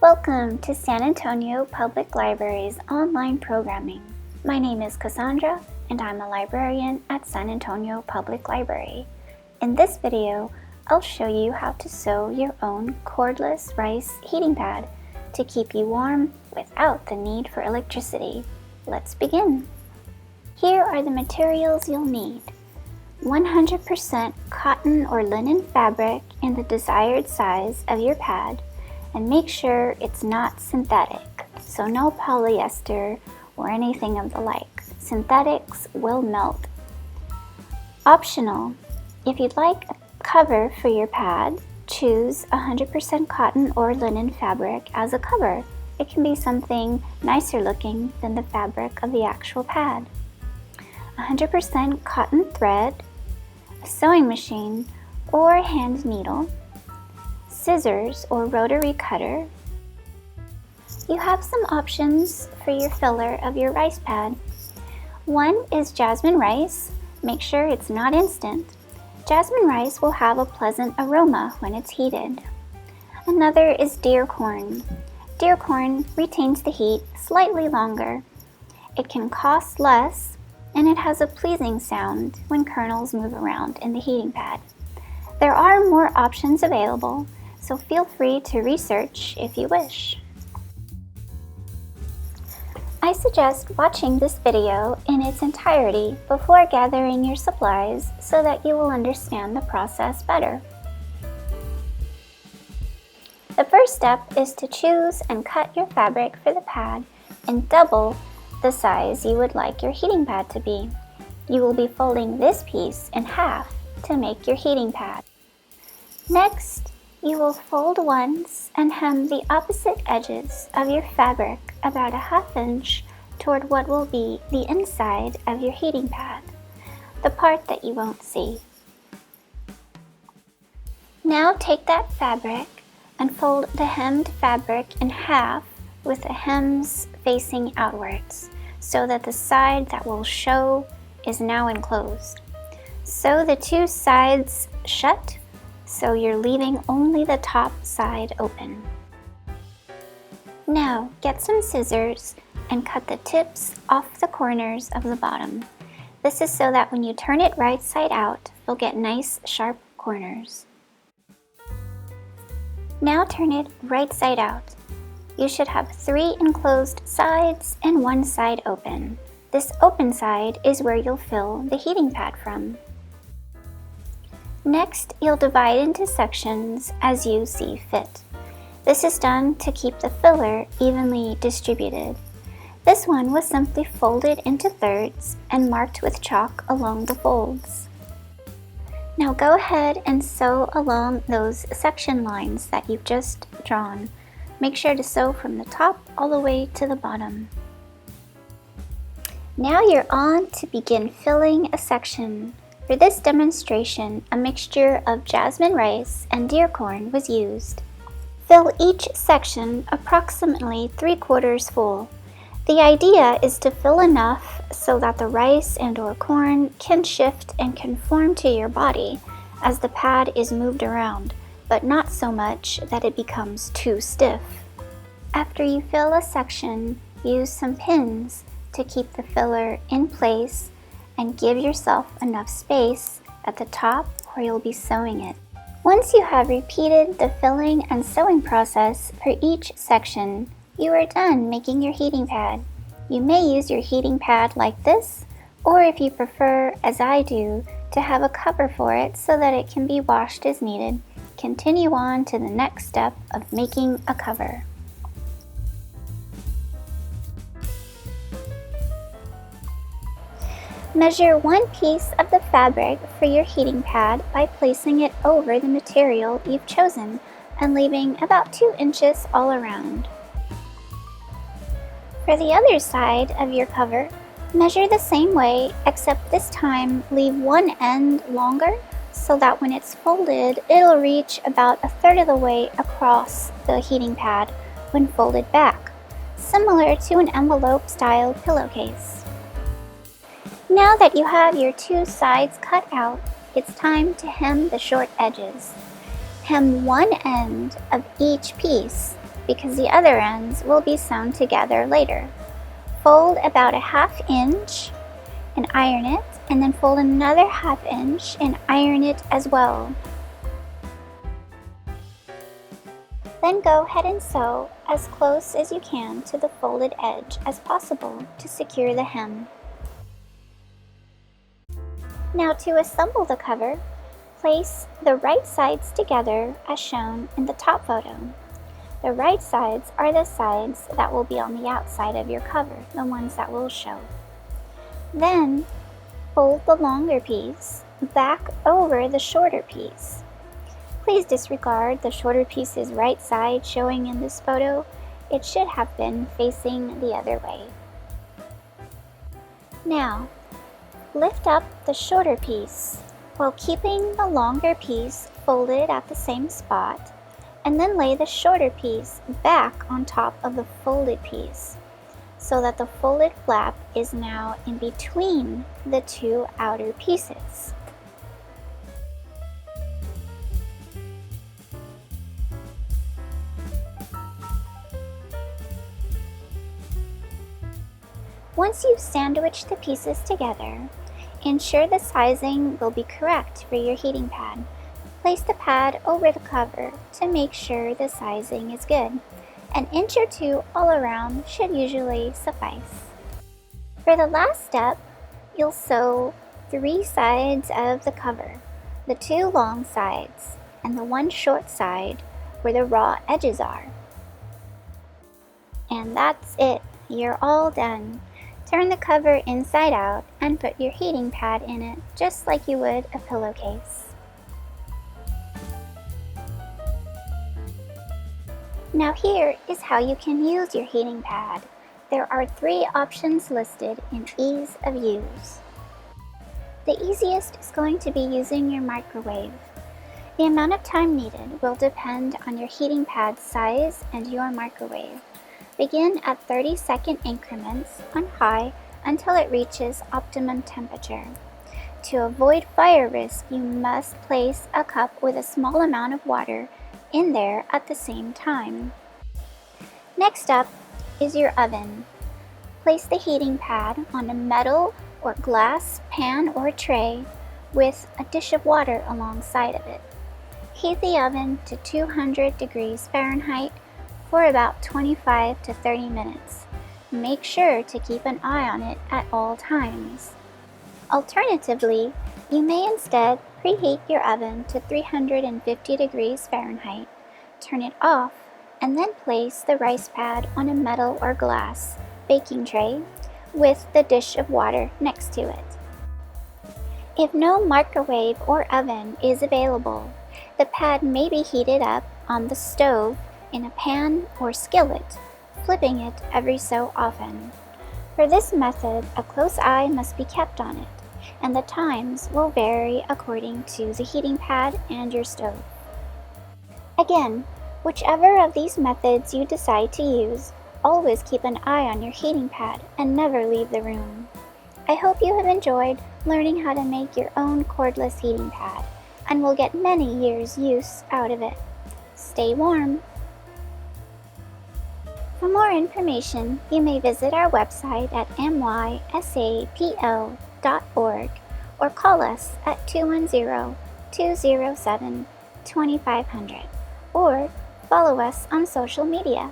Welcome to San Antonio Public Library's online programming. My name is Cassandra, and I'm a librarian at San Antonio Public Library. In this video, I'll show you how to sew your own cordless rice heating pad to keep you warm without the need for electricity. Let's begin. Here are the materials you'll need. 100% cotton or linen fabric in the desired size of your pad, and make sure it's not synthetic, so no polyester or anything of the like. Synthetics will melt. Optional, if you'd like a cover for your pad, choose 100% cotton or linen fabric as a cover. It can be something nicer looking than the fabric of the actual pad. 100% cotton thread, a sewing machine or hand needle, scissors or rotary cutter. You have some options for your filler of your rice pad. One is jasmine rice. Make sure it's not instant. Jasmine rice will have a pleasant aroma when it's heated. Another is deer corn. Deer corn retains the heat slightly longer. It can cost less, and it has a pleasing sound when kernels move around in the heating pad. There are more options available, so feel free to research if you wish. I suggest watching this video in its entirety before gathering your supplies so that you will understand the process better. The first step is to choose and cut your fabric for the pad in double the size you would like your heating pad to be. You will be folding this piece in half to make your heating pad. Next, you will fold once and hem the opposite edges of your fabric about a ½ inch toward what will be the inside of your heating pad, the part that you won't see. Now take that fabric and fold the hemmed fabric in half with the hems facing outwards, so that the side that will show is now enclosed. Sew the two sides shut, so you're leaving only the top side open. Now get some scissors and cut the tips off the corners of the bottom. This is so that when you turn it right side out, you'll get nice sharp corners. Now turn it right side out. You should have 3 enclosed sides and 1 side open. This open side is where you'll fill the heating pad from. Next, you'll divide into sections as you see fit. This is done to keep the filler evenly distributed. This one was simply folded into thirds and marked with chalk along the folds. Now go ahead and sew along those section lines that you've just drawn. Make sure to sew from the top all the way to the bottom. Now you're on to begin filling a section. For this demonstration, a mixture of jasmine rice and deer corn was used. Fill each section approximately 3/4 full. The idea is to fill enough so that the rice and/or corn can shift and conform to your body as the pad is moved around, but not so much that it becomes too stiff. After you fill a section, use some pins to keep the filler in place and give yourself enough space at the top where you'll be sewing it. Once you have repeated the filling and sewing process for each section, you are done making your heating pad. You may use your heating pad like this, or if you prefer, as I do, to have a cover for it so that it can be washed as needed, continue on to the next step of making a cover. Measure 1 piece of the fabric for your heating pad by placing it over the material you've chosen and leaving about 2 inches all around. For the other side of your cover, measure the same way, except this time leave one end longer so that when it's folded, it'll reach about 1/3 of the way across the heating pad when folded back, similar to an envelope-style pillowcase. Now that you have your 2 sides cut out, it's time to hem the short edges. Hem one end of each piece because the other ends will be sewn together later. Fold about a 1/2 inch and iron it, and then fold another 1/2 inch and iron it as well. Then go ahead and sew as close as you can to the folded edge as possible to secure the hem. Now to assemble the cover, place the right sides together as shown in the top photo. The right sides are the sides that will be on the outside of your cover, the ones that will show. Then fold the longer piece back over the shorter piece. Please disregard the shorter piece's right side showing in this photo. It should have been facing the other way. Now, lift up the shorter piece while keeping the longer piece folded at the same spot, and then lay the shorter piece back on top of the folded piece so that the folded flap is now in between the two outer pieces. Once you've sandwiched the pieces together, ensure the sizing will be correct for your heating pad. Place the pad over the cover to make sure the sizing is good. An inch or two all around should usually suffice. For the last step, you'll sew 3 sides of the cover, the 2 long sides and the 1 short side where the raw edges are. And that's it, you're all done. Turn the cover inside out and put your heating pad in it just like you would a pillowcase. Now here is how you can use your heating pad. There are 3 options listed in ease of use. The easiest is going to be using your microwave. The amount of time needed will depend on your heating pad size and your microwave. Begin at 30-second increments on high until it reaches optimum temperature. To avoid fire risk, you must place a cup with a small amount of water in there at the same time. Next up is your oven. Place the heating pad on a metal or glass pan or tray with a dish of water alongside of it. Heat the oven to 200 degrees Fahrenheit for about 25 to 30 minutes. Make sure to keep an eye on it at all times. Alternatively, you may instead preheat your oven to 350 degrees Fahrenheit, turn it off, and then place the rice pad on a metal or glass baking tray with the dish of water next to it. If no microwave or oven is available, the pad may be heated up on the stove in a pan or skillet, flipping it every so often. For this method, a close eye must be kept on it, and the times will vary according to the heating pad and your stove. Again, whichever of these methods you decide to use, always keep an eye on your heating pad and never leave the room. I hope you have enjoyed learning how to make your own cordless heating pad and will get many years' use out of it. Stay warm! For more information, you may visit our website at mysapl.org or call us at 210-207-2500 or follow us on social media.